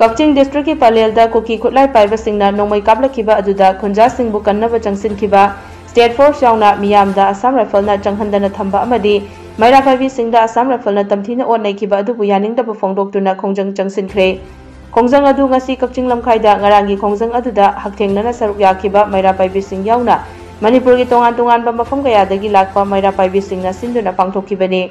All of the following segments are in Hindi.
कक्चिंग डिस्ट्रिक्ट की पलेलदा कुकी खुलाई पाइबसिंगना नोंमै काबलखिबा अदुदा खुंजासिंगबु कन्नब चंगसिनखिबा स्टेट फोर्स यावना मियामदा असम राइफलना चंगहंदना थंबा अमदी मैरा पाइबिसिंगदा असम राइफलना तमथिना ओनैखिबा अदुबु यानिंगदबु फोंदोक्तुना खोंजंग चंगसिनख्रे खोंजंग अदु ngasi कक्चिंग लमखाइदा ngarangi खोंजंग अदुदा हक्थेंगनना सरुक याखिबा मैरा पाइबिसिंग यावना मणिपुर की तोंगान तोंगानबा मफम कयादगी लाकपा मैरा पाइबिसिंगना सिंदुना पांगथोखिबनी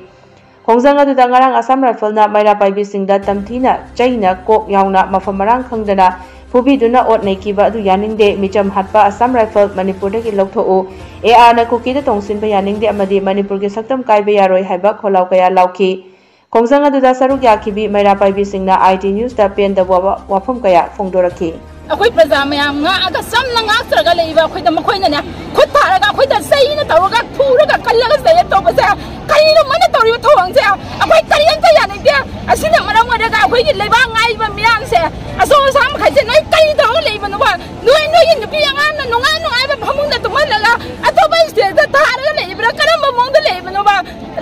खोंजंग अदुदा ngarang असम राइफलना मैरा पाइबिसिंगदा तमथिना चैना कोक यावना मफम मरांग खंगदना फुबीदुना ओटनैखिबा अदु यानिंगदे मिचम हाटपा असम राइफल मणिपुरदगी लौथोउ एआरना कुकीदा तोंगसिनबा यानिंगदे अमदी मणिपुर की सक्तम कायबा यारोय हाइबा खोलाव कया लाउखी खोंजंग अदुदा सरुक याखिबी मैरा पाइबिसिंगना आईटी न्यूज दा पेनदा वाफम कया फोंदोरखी अखोई प्रजा ma'am nga samna ngastraga leiba khoi da makhoi na khut tharaga khoi da sei na tawga thuraga kallaga sei to ba sa kai no mana tori thong se akhoi karian ta ya nei de asina maram wada ga akhoi gi leiba ngai ba miang se aso sam khai se noi kai da leiba no ba noi noi ni pi yang na no nga ba phamung da tumala la ato ba se da tharaga leiba karam ba mong da leiba no ba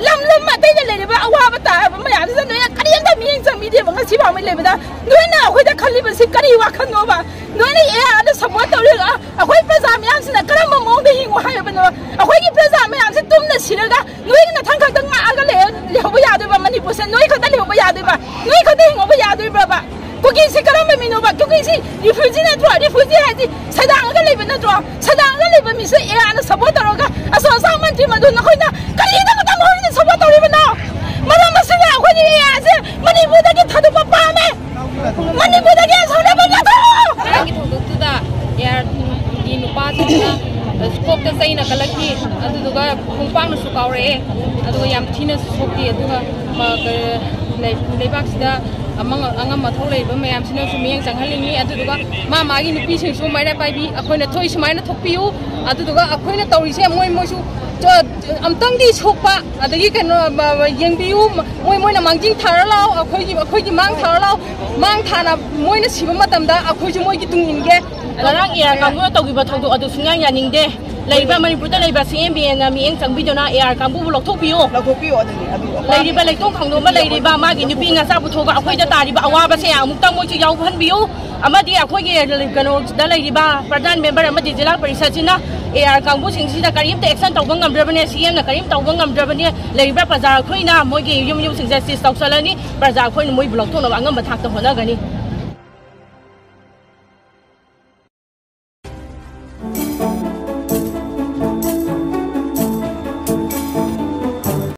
lam ma tai da leiba awa ba ta ba ma ya se noi karian da miang sa mi de ba ngasi ba mai leiba da noi na akhoi da khali ba se kari wa khan no ba नोने ए आदे सपोर्ट तौरेगा अखोई प्रजा मयाम सिना करम मोंग दे हिंगो हायबनो अखोई की प्रजा मयाम से तुमने सिरगा नोई न थंग खत आगा लेहबो यादेबा मणिपुर से नोई खत लेहबो यादेबा नोई खत हिंगो यादेबा बा कुकी से करम मिनोबा कुकी से रिफ्यूजी ने द्रो रिफ्यूजी हादि सदांगा लेबे न द्रो सदांगा लेबे मिसे ए आना सपोर्ट तौरेगा असो सा मंत्री मदु नखोइना कली दा कदम होइने सपोर्ट तौरेबना मरम मसिना अखोई ए आसे मणिपुर दगे थदुबा पामे मणिपुर दगे सौलेबा लाथो यार ये नुपा स्कोप ता सही नकलकी अदुगा खुंपांग न सुकावरे अदुगा याम थिना सोक्ति अदुगा लेबाक्सदा अमंग अंगम मथौ लेबा मयाम सिना सुमियंग संगहलिंगी अदुगा मा मागी नुपी सिंसु माइरा पाइबी अखोइना थोइ सुमाइना थोकपियु अदुगा अखोइना तौरिसे मोय मोयसु अमतंगी सोकपा अदगी कनो यंगबियु मोय मोयना मांजिंग थारलाव अखोइगी मांग थारलाव मांग थाना Moyna सिबा मतमदा अखोइजु मोयगी तुंगिनगे Larang air kamu atau gibat untuk adu sungai yang ningde, lagi ba Manipur dah lagi ba CMB yang mieng cangbi jona air kamu bulok topiu lagi ba lagi tu kangdo ba lagi ba magi ni pinga sa butuh ba aku ida tadi ba awal ba saya muktam mau cuci jauhan biu, ama dia aku ye kano dah lagi ba perdana member ama di Jila Parishad Cina air kamu singsi dah karim te action tahu bangam berapa CM dah karim tahu bangam berapa lagi ba pasar aku ina mau ye yum singsi tahu salani pasar aku ini mau bulok tu nak bangam berthak tu mana gani.